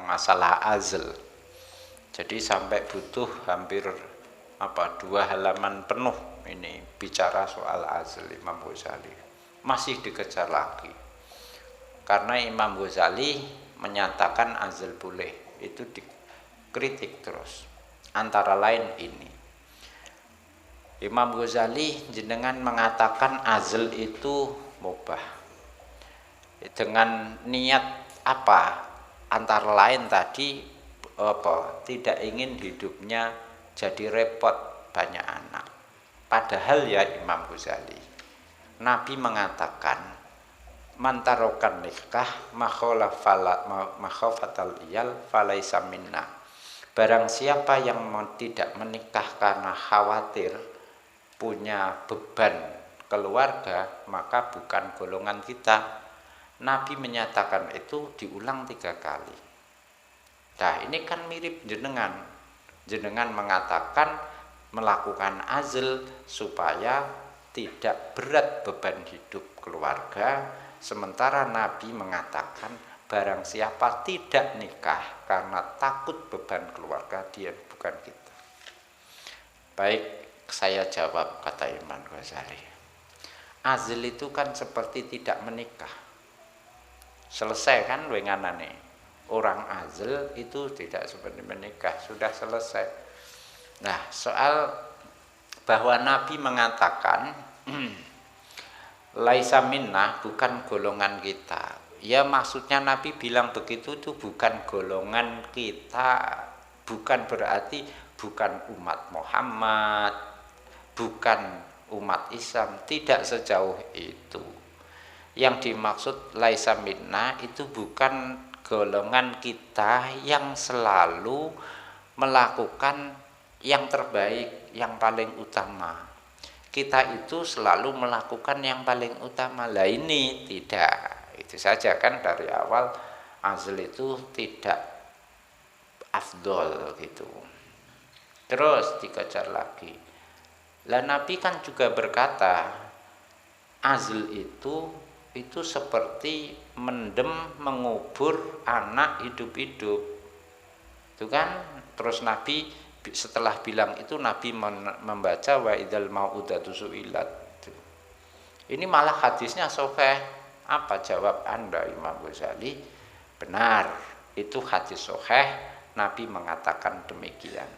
masalah azl. Jadi sampai butuh hampir 2 halaman penuh ini bicara soal azl Imam Ghazali. Masih dikejar lagi. Karena Imam Ghazali menyatakan azl boleh, itu dikritik terus. Antara lain ini. Imam Ghazali jenengan mengatakan azl itu mubah. Dengan niat apa? Antara lain tadi tidak ingin hidupnya jadi repot banyak anak. Padahal ya Imam Ghazali, Nabi mengatakan mantarokan nikah makhofatal iyal falaisa minna. Barang siapa yang tidak menikah karena khawatir punya beban keluarga, maka bukan golongan kita. Nabi menyatakan itu diulang 3 kali. Nah, ini kan mirip jenengan. Jenengan mengatakan melakukan azl supaya tidak berat beban hidup keluarga, sementara Nabi mengatakan barang siapa tidak nikah karena takut beban keluarga, dia bukan kita. Baik, saya jawab, kata Imam Ghazali. Azl itu kan seperti tidak menikah. Selesai kan wenganane. Orang azl itu tidak seperti menikah, sudah selesai. Nah, soal bahwa Nabi mengatakan laisa minna, bukan golongan kita. Ya maksudnya Nabi bilang begitu itu bukan golongan kita, bukan berarti bukan umat Muhammad, bukan umat Islam, tidak sejauh itu. Yang dimaksud laisa minna itu bukan golongan kita yang selalu melakukan yang terbaik, yang paling utama. Kita itu selalu melakukan yang paling utama. Lah ini tidak. Itu saja kan dari awal azl itu tidak afdol gitu. Terus dikejar lagi. Lah Nabi kan juga berkata azl itu seperti mendem mengubur anak hidup-hidup. Itu kan terus Nabi setelah bilang itu Nabi membaca wa idzal mau'udatu su'ilat. Ini malah hadisnya sahih. Apa jawab Anda Imam Ghazali? Benar, itu hadis sahih, Nabi mengatakan demikian.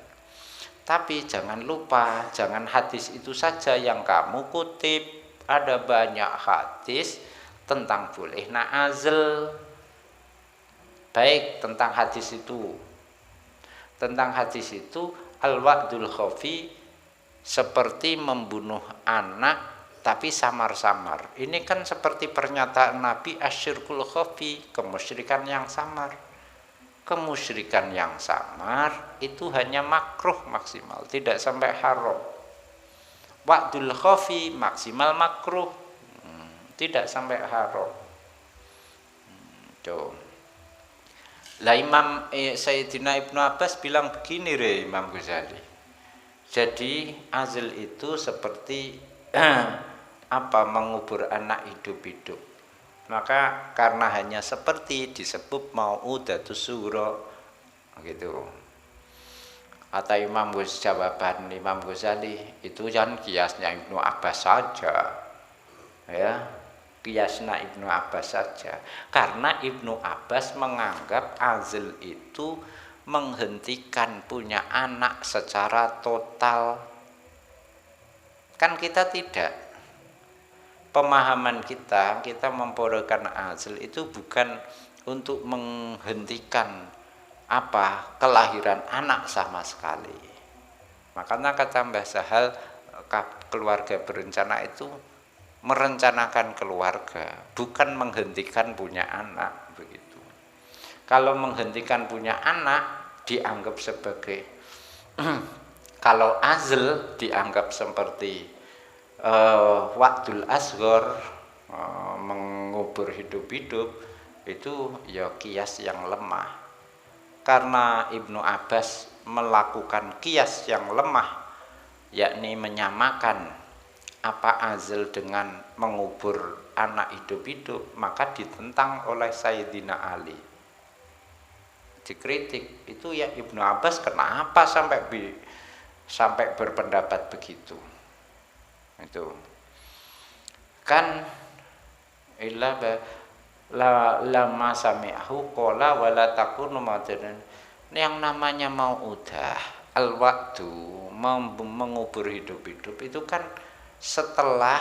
Tapi jangan lupa, jangan hadis itu saja yang kamu kutip. Ada banyak hadis tentang boleh azl. Baik, tentang hadis itu. Tentang hadis itu al-wa'dul khafi seperti membunuh anak tapi samar-samar. Ini kan seperti pernyataan Nabi asyirkul khafi, kemusyrikan yang samar. Kemusyrikan yang samar itu hanya makruh maksimal, tidak sampai haram. Wa'dul khafi maksimal makruh, tidak sampai haram. Tuh. Lah Sayyidina Ibnu Abbas bilang begini Imam Ghazali. Jadi azl itu seperti mengubur anak hidup-hidup. Maka karena hanya seperti disebut mau'udatus sura gitu. Kata jawaban Imam Ghazali itu jangan kiasnya Ibnu Abbas saja. Ya, kiasna Ibnu Abbas saja. Karena Ibnu Abbas menganggap azl itu menghentikan punya anak secara total. Kan kita tidak. Pemahaman kita membolehkan azl itu bukan untuk menghentikan kelahiran anak sama sekali. Makanya kata Mbah Sahal, keluarga berencana itu merencanakan keluarga, bukan menghentikan punya anak begitu. Kalau menghentikan punya anak dianggap sebagai kalau azl dianggap seperti wa'dul asghar, mengubur hidup-hidup, itu ya kias yang lemah. Karena Ibnu Abbas melakukan kias yang lemah, yakni menyamakan azl dengan mengubur anak hidup-hidup, maka ditentang oleh Sayyidina Ali. dikritik. Itu ya Ibnu Abbas kenapa sampai berpendapat begitu. Itu kan illa lama sami'ahu qala wala takunu ma'dan. Yang namanya mau udah al-wa'du, mengubur hidup-hidup itu kan setelah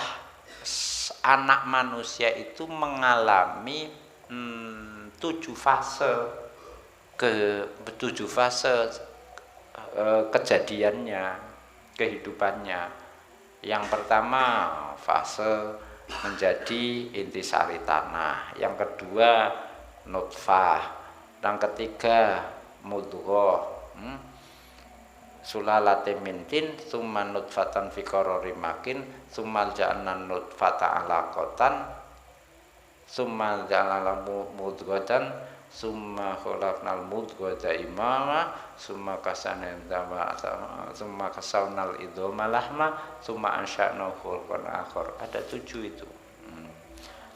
anak manusia itu mengalami 7 fase kejadiannya, kehidupannya. Yang pertama fase menjadi intisari tanah, yang kedua nutfah, yang ketiga mudghah, sulalatin min tin, tsumma nutfatan fi qararin makin, tsumma ja'alna nutfata 'alaqatan, tsumma ja'alna mudghatan, tsumma khalaqnal mudghata imama, tsumma kasawnal idhama lahma, tsumma ansha'nahu khalqan akhar. Ada 7 itu.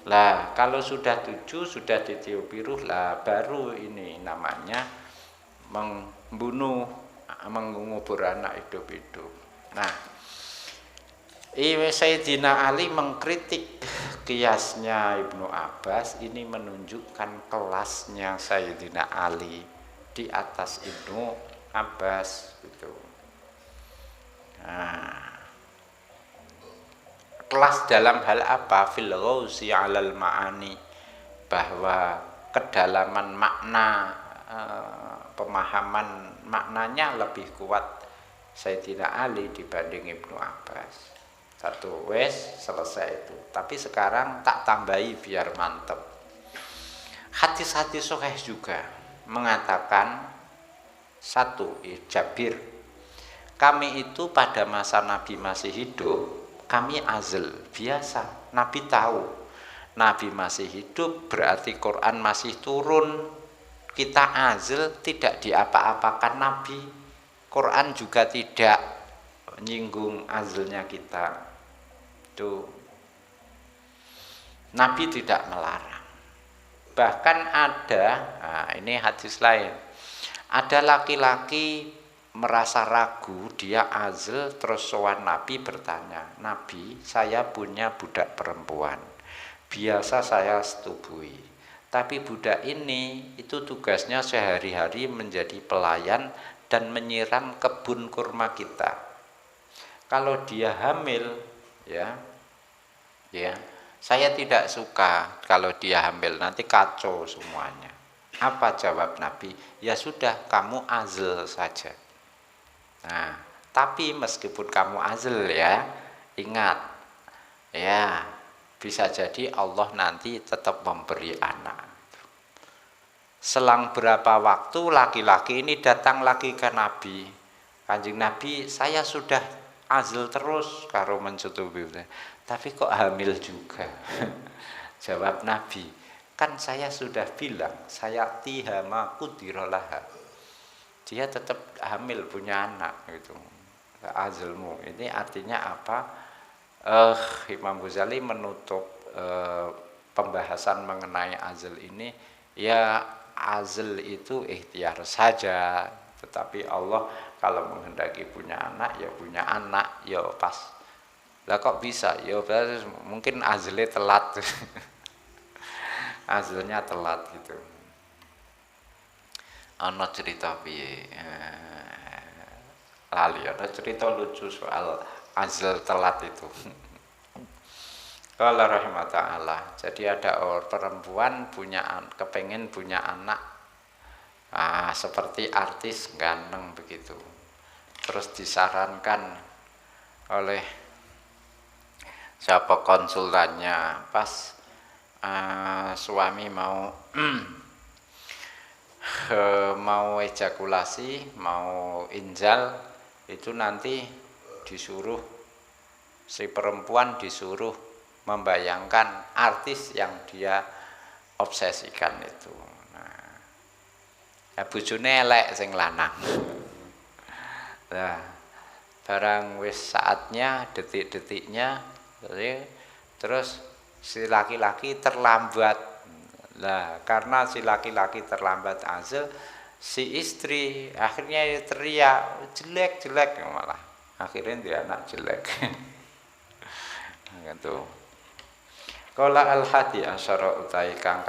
Lah, kalau sudah 7 sudah ditiup piruh lah, baru ini namanya mengubur anak hidup-hidup. Nah, Sayyidina Ali mengkritik kiasnya Ibnu Abbas, ini menunjukkan kelasnya Sayyidina Ali di atas Ibnu Abbas gitu. Nah, kelas dalam hal apa? Fil ghausi 'alal ma'ani, bahwa kedalaman makna, pemahaman maknanya lebih kuat Sayyidina Ali dibanding Ibnu Abbas. Satu, wes selesai itu. Tapi sekarang tak tambahi biar mantep. Hadis-hadis sahih juga mengatakan, satu, Jabir, kami itu pada masa Nabi masih hidup, kami azl, biasa. Nabi tahu Nabi masih hidup berarti Quran masih turun. Kita azl, tidak diapa-apakan Nabi. Quran juga tidak menyinggung azlnya kita. Itu Nabi tidak melarang. Bahkan ada, ini hadis lain, ada laki-laki merasa ragu, dia azl, terus sowan Nabi bertanya, Nabi, saya punya budak perempuan, biasa saya setubui, tapi budak ini itu tugasnya sehari-hari menjadi pelayan dan menyiram kebun kurma kita. Kalau dia hamil, ya, saya tidak suka kalau dia hamil, nanti kacau semuanya. Apa jawab Nabi? Ya sudah, kamu azl saja. Nah, tapi meskipun kamu azl ya, ingat, ya, bisa jadi Allah nanti tetap memberi anak. Selang berapa waktu laki-laki ini datang lagi ke Nabi. Kanjeng Nabi, saya sudah azl terus karo mencutubi, tapi kok hamil juga. Jawab Nabi, kan saya sudah bilang, saya tihama kudirolaha, dia tetap hamil punya anak gitu. Azlmu ini artinya apa? Imam Ghazali menutup pembahasan mengenai azl ini, ya azl itu ikhtiar saja, tetapi Allah kalau menghendaki punya anak ya punya anak, ya pas. Lah kok bisa? Ya mungkin azlnya telat. Azlnya telat gitu. Ana cerita piye? Lali, ada cerita lucu soal azl telat itu. Qala rahimahullah. Jadi ada orang perempuan kepengen punya anak, seperti artis ganteng begitu. Terus disarankan oleh siapa konsultannya, pas suami mau mau ejakulasi, mau injal, itu nanti disuruh, si perempuan disuruh membayangkan artis yang dia obsesikan itu. Nah, bojone elek sing lanang. Nah, barang wis saatnya, detik-detiknya, terus si laki-laki terlambat. Lah, karena si laki-laki terlambat azl, si istri akhirnya ya teriak jelek malah akhirnya dia anak jelek. Gitu. Qala al hadi asyara utai kang